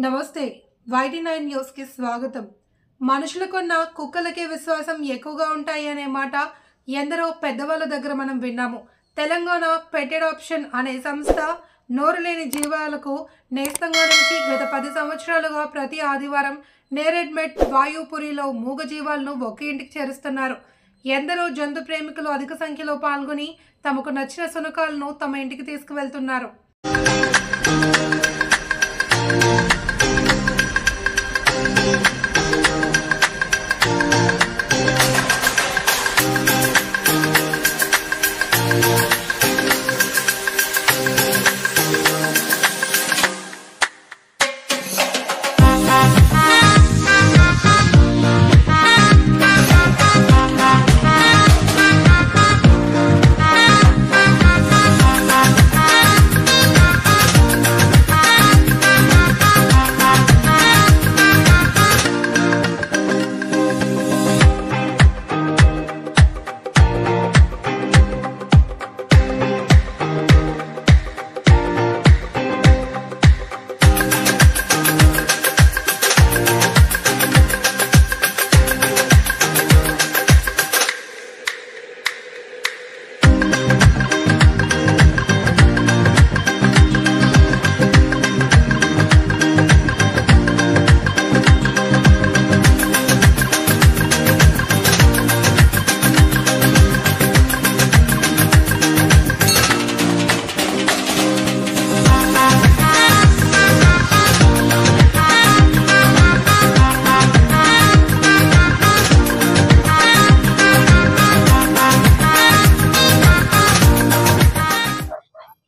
నమస్తే YT9 news కి స్వాగతం. మనుషులకున్న కుక్కలకే విశ్వాసం ఎక్కువగా ఉంటాయి అనే మాట ఎందరో పెద్దవాళ్ళ దగ్గర మనం విన్నాము. తెలంగాణ పెట్ అడాప్షన్ అనే సంస్థ నోరులేని జీవాలకు నేస్తంగా నుంచి గత 10 సంవత్సరాలుగా ప్రతి ఆదివారం నేరెడ్మెట్ వాయుపురిలో మూగ జీవాలను ఒకే ఇంటికి చేరుస్తున్నారు. ఎందరో జంతు ప్రేమికులు అధిక సంఖ్యలో పాల్గొని తమకు నచ్చిన శునకాలను తమ ఇంటికి తీసుకువెళ్తున్నారు.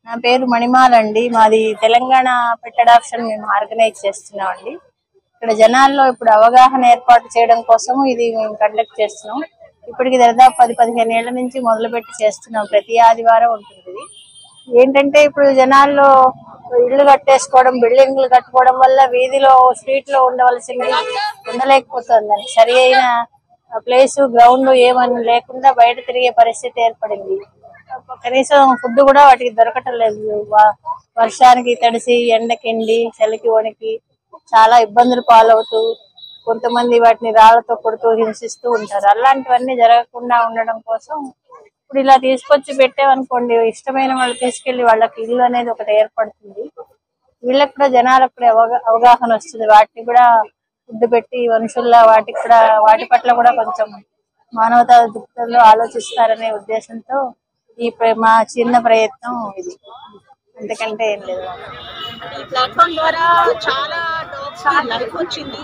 నా పేరు మణిమాల అండి. మాది తెలంగాణ పెట్ అడాప్షన్ మేము ఆర్గనైజ్ చేస్తున్నాం అండి. ఇక్కడ జనాల్లో ఇప్పుడు అవగాహన ఏర్పాటు చేయడం కోసం ఇది మేము కండక్ట్ చేస్తున్నాం. ఇప్పటికి దాదాపు 10-15 ఏళ్ల నుంచి మొదలుపెట్టి చేస్తున్నాం. ప్రతి ఆదివారం ఉంటుంది. ఏంటంటే ఇప్పుడు జనాల్లో ఇళ్లు కట్టేసుకోవడం, బిల్డింగ్లు కట్టుకోవడం వల్ల వీధిలో స్ట్రీట్ లో ఉండవలసింది ఉండలేకపోతుందండి. సరి అయిన ప్లేస్ గ్రౌండ్ ఏమని లేకుండా బయట తిరిగే పరిస్థితి ఏర్పడింది. కనీసం ఫుడ్ కూడా వాటికి దొరకటం లేదు. వర్షానికి తడిసి, ఎండకిండి, చలికి వణికి చాలా ఇబ్బందులు పాలవుతూ కొంతమంది వాటిని రాళ్లతో కొడుతూ హింసిస్తూ ఉంటారు. అలాంటివన్నీ జరగకుండా ఉండడం కోసం ఇప్పుడు ఇలా తీసుకొచ్చి పెట్టామనుకోండి, ఇష్టమైన వాళ్ళు తీసుకెళ్లి వాళ్ళకి ఇల్లు అనేది ఒకటి ఏర్పడుతుంది. వీళ్ళకి కూడా జనాలకు కూడా అవగాహన వస్తుంది. వాటిని కూడా ఫుడ్ పెట్టి మనుషుల్లా వాటి పట్ల కూడా కొంచెం మానవతా దృక్పథంలో ఆలోచిస్తారనే ఉద్దేశంతో మా చిన్న ప్రయత్నం ఇది. అంతకంటే ఏం లేదు. ఈ ప్లాట్ఫామ్ ద్వారా చాలా డాగ్స్ లైఫ్ వచ్చింది.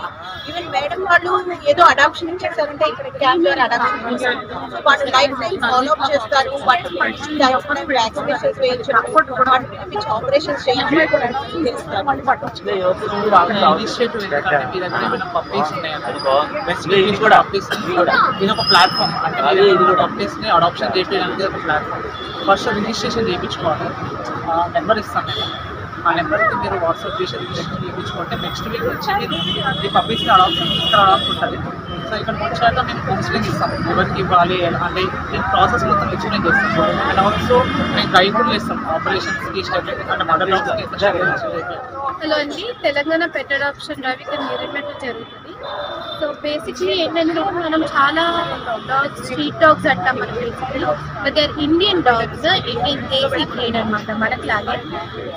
ఈవెన్ మేడం వాళ్ళు ఏదో అడాప్షన్ చేశారంటే ఇక్కడ క్యాంప్ ద్వారా అడాప్షన్ చేస్తారు. వాళ్ళు లైఫ్ టైం ఫాలో అప్ చేస్తారు. వాటికి వ్యాక్సినేషన్స్ వేయించడం, ఆపరేషన్స్ అడాప్షన్ చేయడానికి ఒక ప్లాట్ఫామ్. ఫస్ట్ రిజిస్ట్రేషన్ చేయించుకోవాలి. నెంబర్ ఇస్తాను నేను. ఆ నెంబర్కి మీరు వాట్సాప్ చేసి రిజిస్ట్రేషన్ చేయించుకుంటే నెక్స్ట్ వీక్ నుంచి మీరు ఈ పబ్లిక్ని అడాప్షన్ ఇక్కడ ఉంటుంది. సో ఇక్కడ వచ్చాక మేము కౌన్సిలింగ్ ఇస్తాం. ఎవరికి ఇవ్వాలి అంటే ఈ ప్రాసెస్ మొత్తం ఎక్స్ప్లెయిన్ చేస్తాం. అండ్ ఆల్సో మేము గైడ్ కూడా చేస్తాం ఆపరేషన్స్కి, స్టెప్ అంటే మదర్ డాగ్స్కి. హలో అండి, తెలంగాణ పెట్ అడాప్షన్ డ్రైవ్ ఇక్కడ నేరెడ్మెట్ జరుగుతుంది. సో బేసిక్లీ ఏంటంటే మనం చాలా డాగ్స్, స్ట్రీట్ డాగ్స్ అంటాం మనం basically. But they are Indian dogs, Indian desi breed అనమాట, మనకులాగే.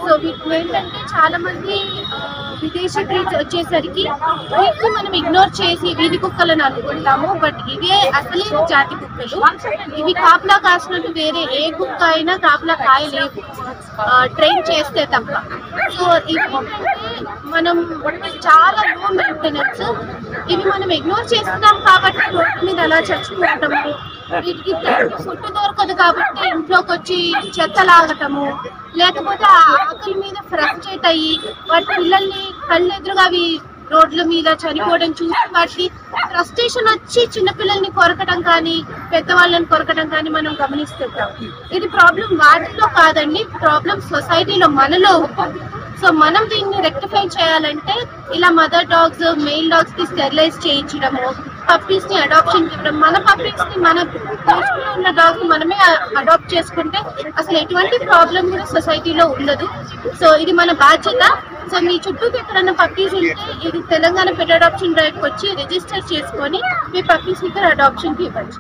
సో వీటికి ఏంటంటే చాలా మంది విదేశీ బ్రీడ్స్ వచ్చేసరికి వీటిని మనం ఇగ్నోర్ చేసి వీధి కుక్కలను అనుకుంటాము. బట్ ఇవే అసలే జాతి కుక్కలు. ఇవి కాపలా కాసినట్టు వేరే ఏ కుక్క అయినా కాపలా కాయలేదు, ట్రైన్ చేస్తే తప్ప. సో ఇవి మనం చాలా లో మెయింటెనెన్స్. ఇవి మనం ఇగ్నోర్ చేస్తున్నాం కాబట్టి రోడ్డు మీద అలా చచ్చిపోవటము, వీటికి ఫుడ్ దొరకదు కాబట్టి ఇంట్లోకి వచ్చి చెత్త లాగటము, లేకపోతే ఆకలి మీద ఫ్రస్ట్రేట్ అయ్యి వాటి పిల్లల్ని కళ్ళెదురుగా అవి రోడ్ల మీద చనిపోవడం చూసి వాటి ఫ్రస్ట్రేషన్ వచ్చి చిన్నపిల్లల్ని కొరకడం కానీ పెద్దవాళ్ళని కొరకడం కానీ మనం గమనిస్తుంటాం. ఇది ప్రాబ్లం వాటిలో కాదండి, ప్రాబ్లం సొసైటీలో మనలో ఉంది. సో మనం దీన్ని రెక్టిఫై చేయాలంటే ఇలా మదర్ డాగ్స్, మెయిల్ డాగ్స్ కి స్టెరిలైజ్ చేయించడము, పప్పీస్ ని అడాప్షన్ ఇవ్వడం, మన పప్పీస్ ని మన దేశంలో ఉన్న డాగ్స్ మనమే అడాప్ట్ చేసుకుంటే అసలు ఎటువంటి ప్రాబ్లం కూడా సొసైటీలో ఉండదు. సో ఇది మన బాధ్యత. సో మీ చుట్టూ ఎక్కడన్నా పప్పీస్ ఉంటే ఇది తెలంగాణ పెట్ అడాప్షన్ డ్రైవ్కి వచ్చి రిజిస్టర్ చేసుకొని మీ పప్పీస్ ఇక్కడ అడాప్షన్కి ఇవ్వచ్చు.